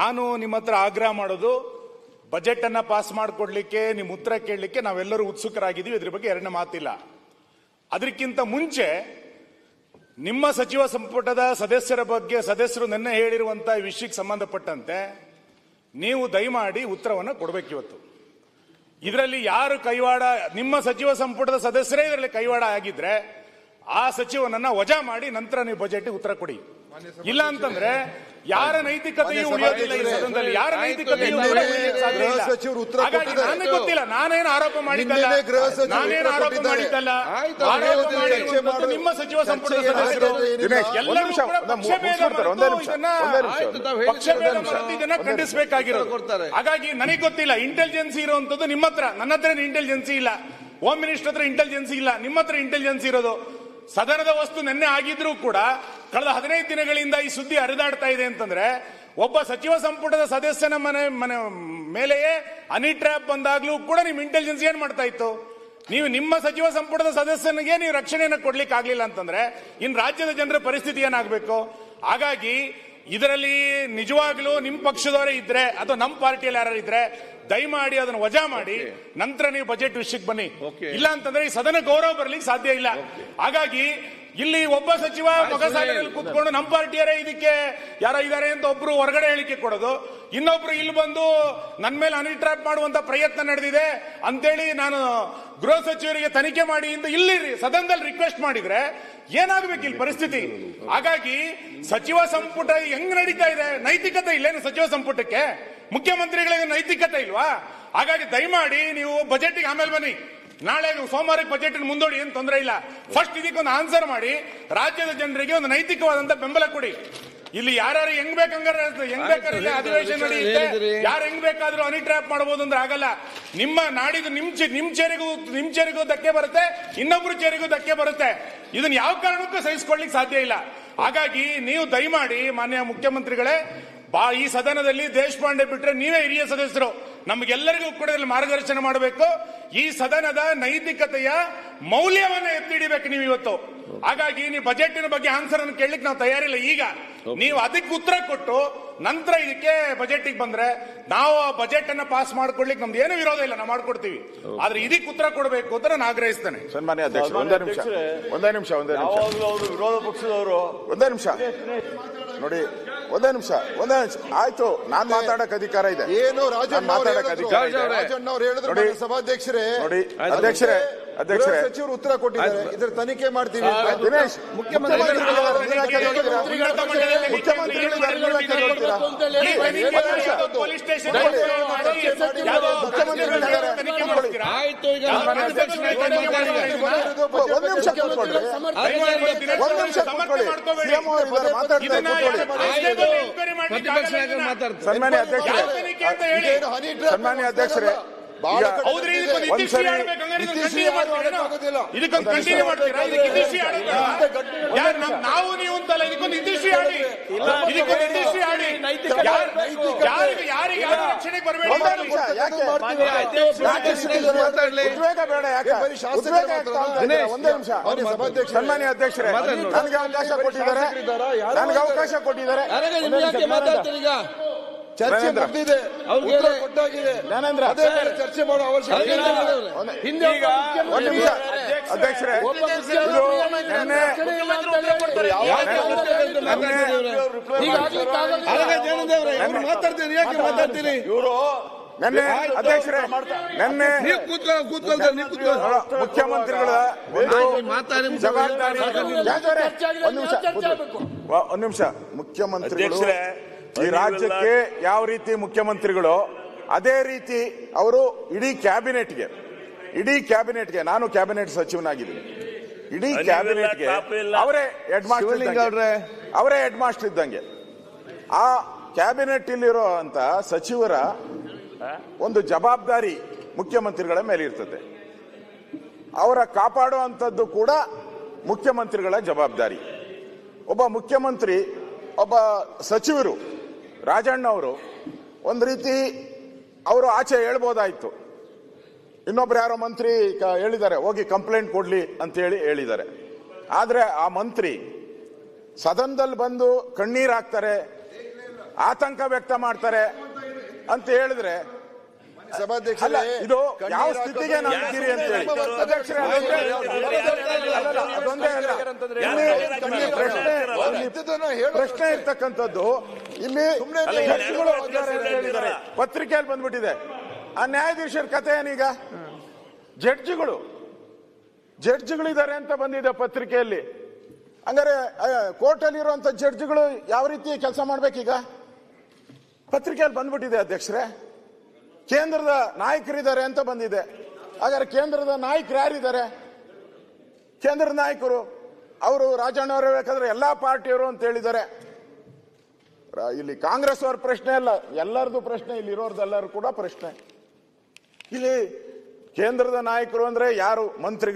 ನಾನು ನಿಮ್ಮ ಹತ್ರ ಆಗ್ರಹ ಮಾಡೋದು, ಬಜೆಟ್ ಅನ್ನ ಪಾಸ್ ಮಾಡಿಕೊಡ್ಲಿಕ್ಕೆ, ನಿಮ್ಮ ಉತ್ತರ ಕೇಳಲಿಕ್ಕೆ ನಾವೆಲ್ಲರೂ ಉತ್ಸುಕರಾಗಿದ್ದೀವಿ. ಇದ್ರ ಬಗ್ಗೆ ಎರಡನೇ ಮಾತಿಲ್ಲ. ಅದಕ್ಕಿಂತ ಮುಂಚೆ ನಿಮ್ಮ ಸಚಿವ ಸಂಪುಟದ ಸದಸ್ಯರ ಬಗ್ಗೆ ಸದಸ್ಯರು ನಿನ್ನೆ ಹೇಳಿರುವಂತಹ ವಿಷಯಕ್ಕೆ ಸಂಬಂಧಪಟ್ಟಂತೆ ನೀವು ದಯಮಾಡಿ ಉತ್ತರವನ್ನು ಕೊಡಬೇಕು. ಇವತ್ತು ಇದರಲ್ಲಿ ಯಾರು ಕೈವಾಡ, ನಿಮ್ಮ ಸಚಿವ ಸಂಪುಟದ ಸದಸ್ಯರೇ ಇದರಲ್ಲಿ ಕೈವಾಡ ಆಗಿದ್ರೆ ಆ ಸಚಿವನನ್ನ ವಜಾ ಮಾಡಿ ನಂತರ ನೀವು ಬಜೆಟ್ ಉತ್ತರ ಕೊಡಿ. ಇಲ್ಲ ಅಂತಂದ್ರೆ ಯಾರ ನೈತಿಕತೆಯೂ ಉಳಿಯೋದಿಲ್ಲ ಈ ಸದನದಲ್ಲಿ. ಯಾರ ನೈತಿಕತೆಯೂ ನನಗೆ ಗೊತ್ತಿಲ್ಲ, ನಾನೇನು ಆರೋಪ ಮಾಡಿದ್ದಲ್ಲ, ನಿಮ್ಮ ಸಚಿವ ಸಂಪುಟದ ಸದಸ್ಯರು ಎಲ್ಲರೂ ಇದನ್ನ ಖಂಡಿಸಬೇಕಾಗಿರೋದು. ಹಾಗಾಗಿ ನನಗೆ ಗೊತ್ತಿಲ್ಲ, ಇಂಟೆಲಿಜೆನ್ಸಿ ಇರುವಂತದ್ದು ನಿಮ್ಮ ಹತ್ರ, ನನ್ನ ಹತ್ರ ಇಂಟೆಲಿಜೆನ್ಸಿ ಇಲ್ಲ, ಹೋಮ್ ಮಿನಿಸ್ಟರ್ ಹತ್ರ ಇಂಟೆಲಿಜೆನ್ಸಿ ಇಲ್ಲ, ನಿಮ್ಮ ಹತ್ರ ಇಂಟೆಲಿಜೆನ್ಸಿ ಇರೋದು. ಸದನದ ವಸ್ತು ನಿನ್ನೆ ಆಗಿದ್ರೂ ಕೂಡ ಕಳೆದ 15 ದಿನಗಳಿಂದ ಈ ಸುದ್ದಿ ಹರಿದಾಡ್ತಾ ಇದೆ ಅಂತಂದ್ರೆ, ಒಬ್ಬ ಸಚಿವ ಸಂಪುಟದ ಸದಸ್ಯನ ಮನೆ ಮೇಲೆಯೇ ಹನಿ ಟ್ರ್ಯಾಪ್ ಬಂದಾಗ್ಲೂ ಕೂಡ ನಿಮ್ ಇಂಟೆಲಿಜೆನ್ಸ್ ಏನ್ ಮಾಡ್ತಾ ಇತ್ತು? ನೀವು ನಿಮ್ಮ ಸಚಿವ ಸಂಪುಟದ ಸದಸ್ಯನಿಗೆ ನೀವು ರಕ್ಷಣೆಯನ್ನು ಕೊಡ್ಲಿಕ್ಕೆ ಆಗ್ಲಿಲ್ಲ ಅಂತಂದ್ರೆ ಇನ್ ರಾಜ್ಯದ ಜನರ ಪರಿಸ್ಥಿತಿ ಏನಾಗಬೇಕು? ಹಾಗಾಗಿ ಇದರಲ್ಲಿ ನಿಜವಾಗ್ಲೂ ನಿಮ್ ಪಕ್ಷದವರೇ ಇದ್ರೆ ಅಥವಾ ನಮ್ಮ ಪಾರ್ಟಿಯಲ್ಲಿ ಯಾರು ಇದ್ರೆ ದಯಮಾಡಿ ಅದನ್ನು ವಜಾ ಮಾಡಿ ನಂತರ ನೀವು ಬಜೆಟ್ ವಿಷಯಕ್ಕೆ ಬನ್ನಿ. ಇಲ್ಲ ಅಂತಂದ್ರೆ ಈ ಸದನ ಗೌರವ ಬರ್ಲಿಕ್ಕೆ ಸಾಧ್ಯ ಇಲ್ಲ. ಹಾಗಾಗಿ ಇಲ್ಲಿ ಒಬ್ಬ ಸಚಿವ ಮೊಗಸಾಲೆಯಲ್ಲಿ ಕೂತ್ಕೊಂಡು ನಮ್ಮ ಪಾರ್ಟಿಯರೇ ಇದಕ್ಕೆ ಯಾರೋ ಇದಾರೆ ಅಂತ ಒಬ್ರು ಹೊರಗಡೆ ಹೇಳಿಕೆ ಕೊಡೋದು, ಇನ್ನೊಬ್ರು ಇಲ್ಲಿ ಬಂದು ನನ್ನ ಮೇಲೆ ಹನಿ ಟ್ರ್ಯಾಪ್ ಮಾಡುವಂತ ಪ್ರಯತ್ನ ನಡೆದಿದೆ ಅಂತೇಳಿ ನಾನು ಗೃಹ ಸಚಿವರಿಗೆ ತನಿಖೆ ಮಾಡಿ ಅಂತ ಇಲ್ಲಿ ಸದನದಲ್ಲಿ ರಿಕ್ವೆಸ್ಟ್ ಮಾಡಿದ್ರೆ ಏನಾಗಬೇಕು ಇಲ್ಲಿ ಪರಿಸ್ಥಿತಿ? ಹಾಗಾಗಿ ಸಚಿವ ಸಂಪುಟ ಹೆಂಗ್ ನಡೀತಾ ಇದೆ? ನೈತಿಕತೆ ಇಲ್ಲೇನು ಸಚಿವ ಸಂಪುಟಕ್ಕೆ? ಮುಖ್ಯಮಂತ್ರಿಗಳಿಗೆ ನೈತಿಕತೆ ಇಲ್ವಾ? ಹಾಗಾಗಿ ದಯಮಾಡಿ ನೀವು ಬಜೆಟ್ಗೆ ಆಮೇಲೆ ಬನ್ನಿ, ನಾಳೆ ಸೋಮವಾರಕ್ಕೆ ಬಜೆಟ್ ಮುಂದೂಡಿ, ಏನು ತೊಂದರೆ ಇಲ್ಲ. ಫಸ್ಟ್ ಇದಕ್ಕೊಂದು ಆನ್ಸರ್ ಮಾಡಿ, ರಾಜ್ಯದ ಜನರಿಗೆ ಒಂದು ನೈತಿಕವಾದಂತ ಬೆಂಬಲ ಕೊಡಿ. ಇಲ್ಲಿ ಯಾರು ಹೆಂಗ್ ಬೇಕಾದ್ರೆ ಅಧಿವೇಶನ ನಡೆಯುತ್ತೆ, ಯಾರು ಹೆಂಗ್ ಬೇಕಾದ್ರೂ ಹನಿ ಟ್ರ್ಯಾಪ್ ಮಾಡಬಹುದು ಅಂದ್ರೆ ಆಗಲ್ಲ. ನಿಮ್ಮ ನಾಡಿದು ನಿಮ್ ಚೇರಿಗೂ ಧಕ್ಕೆ ಬರುತ್ತೆ, ಇನ್ನೊಬ್ರು ಚೇರಿಗೂ ಧಕ್ಕೆ ಬರುತ್ತೆ. ಇದನ್ನ ಯಾವ ಕಾರಣಕ್ಕೂ ಸಹಿಸಿಕೊಳ್ಳಿಕ್ಕೆ ಸಾಧ್ಯ ಇಲ್ಲ. ಹಾಗಾಗಿ ನೀವು ದಯಮಾಡಿ ಮಾನ್ಯ ಮುಖ್ಯಮಂತ್ರಿಗಳೇ, ಈ ಸದನದಲ್ಲಿ ದೇಶಪಾಂಡೆ ಬಿಟ್ರೆ ನೀವೇ ಹಿರಿಯ ಸದಸ್ಯರು, ನಮಗೆಲ್ಲರಿಗೂ ಕೂಡ ಮಾರ್ಗದರ್ಶನ ಮಾಡಬೇಕು. ಈ ಸದನದ ನೈತಿಕತೆಯ ಮೌಲ್ಯವನ್ನ ಎತ್ತಿಡಿಬೇಕು ನೀವು ಇವತ್ತು. ಹಾಗಾಗಿ ನೀವು ಬಜೆಟಿನ ಬಗ್ಗೆ ಆನ್ಸರ್ ಅನ್ನು ಕೇಳಲಿಕ್ಕೆ ನಾವು ತಯಾರಿಲ್ಲ. ಈಗ ನೀವು ಅದಕ್ಕೆ ಉತ್ತರ ಕೊಟ್ಟು ನಂತರ ಇದಕ್ಕೆ ಬಜೆಟ್ ಬಂದ್ರೆ ನಾವು ಆ ಬಜೆಟ್ ಅನ್ನ ಪಾಸ್ ಮಾಡ್ಕೊಡ್ಲಿಕ್ಕೆ ನಮ್ದು ಏನು ವಿರೋಧ ಇಲ್ಲ, ನಾವು ಮಾಡ್ಕೊಡ್ತೀವಿ. ಆದ್ರೆ ಇದಕ್ಕೆ ಉತ್ತರ ಕೊಡಬೇಕು ಅಂತ ನಾನು ಆಗ್ರಹಿಸ್ತೇನೆ. ಸನ್ಮಾನ್ಯ ಅಧ್ಯಕ್ಷರು ಒಂದೇ ನಿಮಿಷ ವಿರೋಧ ಪಕ್ಷದವರು ಒಂದೇ ನಿಮಿಷ ನೋಡಿ, ಒಂದೇ ನಿಮಿಷ ಆಯ್ತು. ನಾನ್ ಮಾತಾಡಕ್ ಅಧಿಕಾರ ಇದೆ. ಏನು ರಾಜಣ್ಣ ಅವ್ರು ಹೇಳಿದ್ರು ಸಭಾಧ್ಯಕ್ಷರೇ, ನೋಡಿ ಅಧ್ಯಕ್ಷರೇ ಸಚಿವರು ಉತ್ತರ ಕೊಟ್ಟಿದ್ದಾರೆ, ಇದ್ರ ತನಿಖೆ ಮಾಡ್ತೀವಿ. ದಿನೇಶ್, ಸನ್ಮಾನ್ಯ ಅಧ್ಯಕ್ಷರೇ, ನಾವು ನೀವು ಅಂತಲ್ಲ, ಇದಕ್ಕೊಂದು ಇತಿಶ್ರೀ ಆಡಿ, ಯಾರಿಗೆ ರಕ್ಷಣೆಗೆ ಬರಬೇಡ. ಸನ್ಮಾನ್ಯ ಅಧ್ಯಕ್ಷರೇ, ನನಗೆ ಅವಕಾಶ ಕೊಟ್ಟಿದ್ದಾರೆ. ಚರ್ಚೆ ಮುಗಿದಿದೆ, ಕೊಟ್ಟಾಗಿದೆ. ಚರ್ಚೆ ಮಾಡೋ ಅವಶ್ಯಕತೆ ಅಧ್ಯಕ್ಷರೇ, ಮಾತಾಡ್ತೀನಿ ಇವರು ಅಧ್ಯಕ್ಷರೇ, ನಿನ್ನೆ ಮುಖ್ಯಮಂತ್ರಿಗಳ ಜವಾಬ್ದಾರಿ. ಒಂದು ನಿಮಿಷ. ಮುಖ್ಯಮಂತ್ರಿಗಳು ಈ ರಾಜ್ಯಕ್ಕೆ ಯಾವ ರೀತಿ ಮುಖ್ಯಮಂತ್ರಿಗಳು, ಅದೇ ರೀತಿ ಅವರು ಇಡೀ ಕ್ಯಾಬಿನೆಟ್ಗೆ ನಾನು ಕ್ಯಾಬಿನೆಟ್ ಸಚಿವನಾಗಿದ್ದೀನಿ, ಇಡೀ ಕ್ಯಾಬಿನೆಟ್ಗೆ ಅವರೇ ಹೆಡ್ ಮಾಸ್ಟರ್ ಇದ್ದಂಗೆ. ಆ ಕ್ಯಾಬಿನೆಟ್ ಇಲ್ಲಿರೋ ಅಂತ ಸಚಿವರ ಒಂದು ಜವಾಬ್ದಾರಿ ಮುಖ್ಯಮಂತ್ರಿಗಳ ಮೇಲೆ ಇರ್ತದೆ. ಅವರ ಕಾಪಾಡುವಂಥದ್ದು ಕೂಡ ಮುಖ್ಯಮಂತ್ರಿಗಳ ಜವಾಬ್ದಾರಿ. ಒಬ್ಬ ಮುಖ್ಯಮಂತ್ರಿ, ಒಬ್ಬ ಸಚಿವರು, ರಾಜಣ್ಣ ಅವರು ಒಂದು ರೀತಿ ಅವರು ಆಚೆ ಹೇಳ್ಬೋದಾಯ್ತು. ಇನ್ನೊಬ್ರು ಯಾರೋ ಮಂತ್ರಿ ಹೇಳಿದ್ದಾರೆ ಹೋಗಿ ಕಂಪ್ಲೇಂಟ್ ಕೊಡ್ಲಿ ಅಂತ ಹೇಳಿದ್ದಾರೆ. ಆದ್ರೆ ಆ ಮಂತ್ರಿ ಸದನದಲ್ಲಿ ಬಂದು ಕಣ್ಣೀರ್ ಹಾಕ್ತಾರೆ, ಆತಂಕ ವ್ಯಕ್ತ ಮಾಡ್ತಾರೆ ಅಂತ ಹೇಳಿದ್ರೆ ಅಲ್ಲ, ಸಭಾಧ್ಯಕ್ಷರೇ ಇದು ಯಾವ ಸ್ಥಿತಿಗೆ ನಾವು ಇದ್ದೀರಿ ಅಂತ ಹೇಳಿ ಅಧ್ಯಕ್ಷರೇ, ಅದೊಂದೇ ಅಲ್ಲ. ಇಲ್ಲಿ ಪ್ರಶ್ನೆ ಇರ್ತಕ್ಕಂಥದ್ದು ಇಲ್ಲಿ ಜಡ್ಜ್ಗಳು ಇದ್ದಾರೆ ಅಂತ ಹೇಳಿದ್ದಾರೆ, ಪತ್ರಿಕೆಯಲ್ಲಿ ಬಂದ್ಬಿಟ್ಟಿದೆ. ಆ ನ್ಯಾಯಾಧೀಶರ ಕಥೆ ಏನೀಗ? ಜಡ್ಜ್ಗಳಿದ್ದಾರೆ ಅಂತ ಬಂದಿದೆ ಪತ್ರಿಕೆಯಲ್ಲಿ. ಹಂಗಾರೆ ಕೋರ್ಟ್ ಅಲ್ಲಿ ಇರುವಂತ ಜಡ್ಜ್ಗಳು ಯಾವ ರೀತಿ ಕೆಲಸ ಮಾಡ್ಬೇಕೀಗ? ಪತ್ರಿಕೆಯಲ್ಲಿ ಬಂದ್ಬಿಟ್ಟಿದೆ ಅಧ್ಯಕ್ಷರೇ. ಕೇಂದ್ರದ ನಾಯಕರಿದ್ದಾರೆ ಅಂತ ಬಂದಿದೆ. ಹಾಗಾದ್ರೆ ಕೇಂದ್ರದ ನಾಯಕರು ಯಾರಿದ್ದಾರೆ? ಕೇಂದ್ರದ ನಾಯಕರು ಅವರು ರಾಜಣ್ಣ ಅವರು ಬೇಕಾದ್ರೆ ಎಲ್ಲಾ ಪಾರ್ಟಿಯವರು ಅಂತ ಹೇಳಿದ್ದಾರೆ. ಇಲ್ಲಿ ಕಾಂಗ್ರೆಸ್ ಅವ್ರ ಪ್ರಶ್ನೆ ಅಲ್ಲ, ಎಲ್ಲರದು ಪ್ರಶ್ನೆ, ಇಲ್ಲಿ ಇರೋರ್ದೆಲ್ಲರೂ ಕೂಡ ಪ್ರಶ್ನೆ. ಇಲ್ಲಿ ಕೇಂದ್ರದ ನಾಯಕರು ಅಂದ್ರೆ ಯಾರು? ಮಂತ್ರಿ